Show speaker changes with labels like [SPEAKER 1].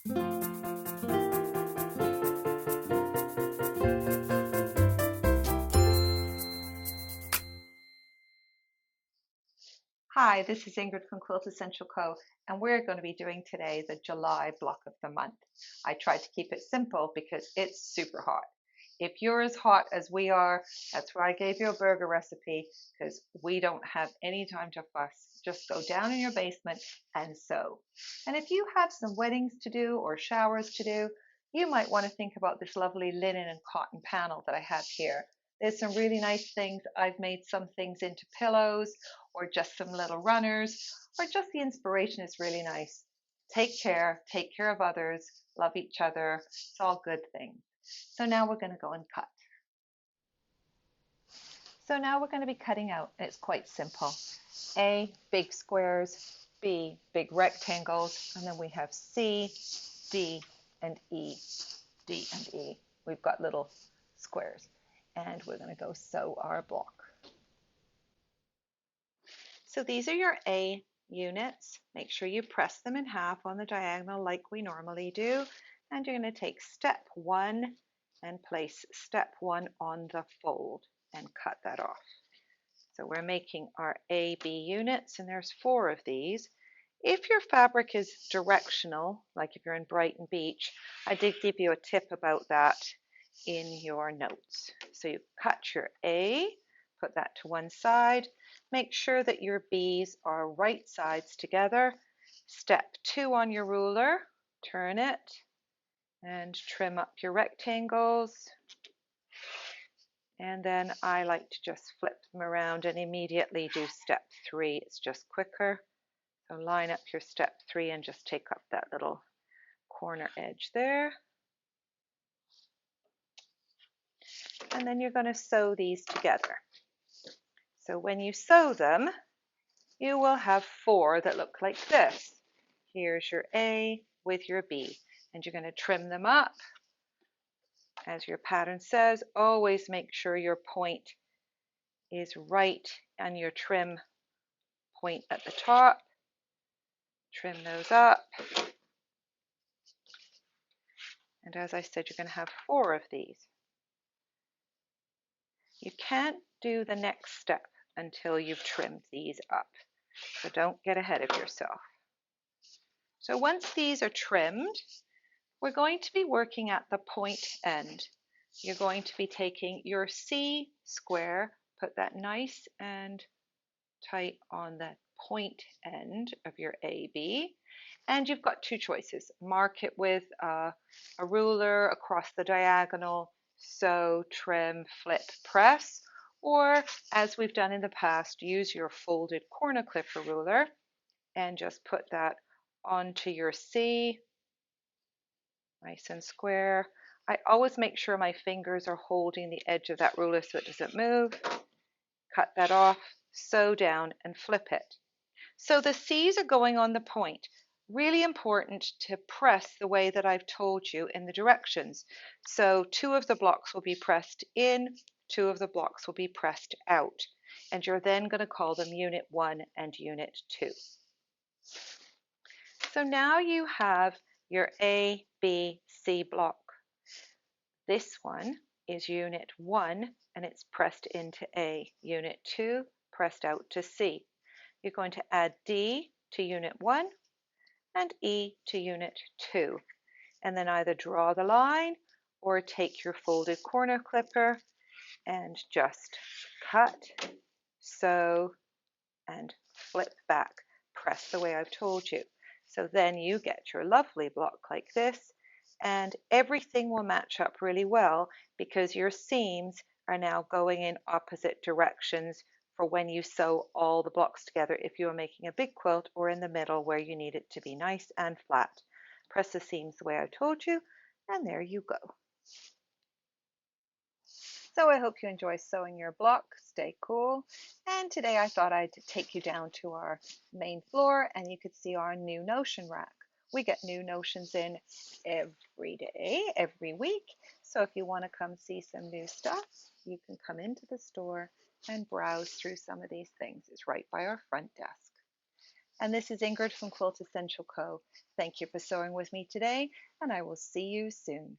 [SPEAKER 1] Hi, this is Ingrid from Quiltessential Co, and we're going to be doing today the July block of the month. I tried to keep it simple because it's super hot. If you're as hot as we are, that's why I gave you a burger recipe, because we don't have any time to fuss. Just go down in your basement and sew. And if you have some weddings to do or showers to do, you might want to think about this lovely linen and cotton panel that I have here. There's some really nice things. I've made some things into pillows or just some little runners, or just the inspiration is really nice. Take care of others, love each other. It's all good things. So now we're going to go and cut. So now we're going to be cutting out. It's quite simple. A, big squares, B, big rectangles, and then we have C, D, and E. D and E. We've got little squares. And we're going to go sew our block. So these are your A units. Make sure you press them in half on the diagonal like we normally do. And you're going to take step 1 and place step 1 on the fold and cut that off. So we're making our AB units, and there's 4 of these. If your fabric is directional, like if you're in Brighton Beach, I did give you a tip about that in your notes. So you cut your A, put that to one side. Make sure that your B's are right sides together. Step 2 on your ruler, turn it, and trim up your rectangles. And then I like to just flip them around and immediately do step 3. It's just quicker. So line up your step 3 and just take up that little corner edge there. And then you're going to sew these together. So when you sew them, you will have 4 that look like this. Here's your A with your B, and you're going to trim them up. As your pattern says, always make sure your point is right on your trim point at the top. Trim those up. And as I said, you're going to have 4 of these. You can't do the next step until you've trimmed these up. So don't get ahead of yourself. So once these are trimmed, we're going to be working at the point end. You're going to be taking your C square, put that nice and tight on the point end of your AB, and you've got 2 choices. Mark it with a ruler across the diagonal, sew, trim, flip, press, or as we've done in the past, use your folded corner clipper ruler and just put that onto your C, nice and square. I always make sure my fingers are holding the edge of that ruler so it doesn't move. Cut that off, sew down, and flip it. So the C's are going on the point. Really important to press the way that I've told you in the directions. So 2 of the blocks will be pressed in, 2 of the blocks will be pressed out. And you're then going to call them Unit 1 and Unit 2. So now you have your A, B, C block. This one is Unit 1 and it's pressed into A. Unit 2 pressed out to C. You're going to add D to Unit 1 and E to Unit 2. And then either draw the line or take your folded corner clipper and just cut, sew, and flip back. Press the way I've told you. So then you get your lovely block like this, and everything will match up really well because your seams are now going in opposite directions for when you sew all the blocks together if you are making a big quilt or in the middle where you need it to be nice and flat. Press the seams the way I told you, and there you go. So I hope you enjoy sewing your block. Stay cool. And today I thought I'd take you down to our main floor and you could see our new notion rack. We get new notions in every day, every week. So if you want to come see some new stuff, you can come into the store and browse through some of these things. It's right by our front desk. And this is Ingrid from Quiltessential Co. Thank you for sewing with me today, and I will see you soon.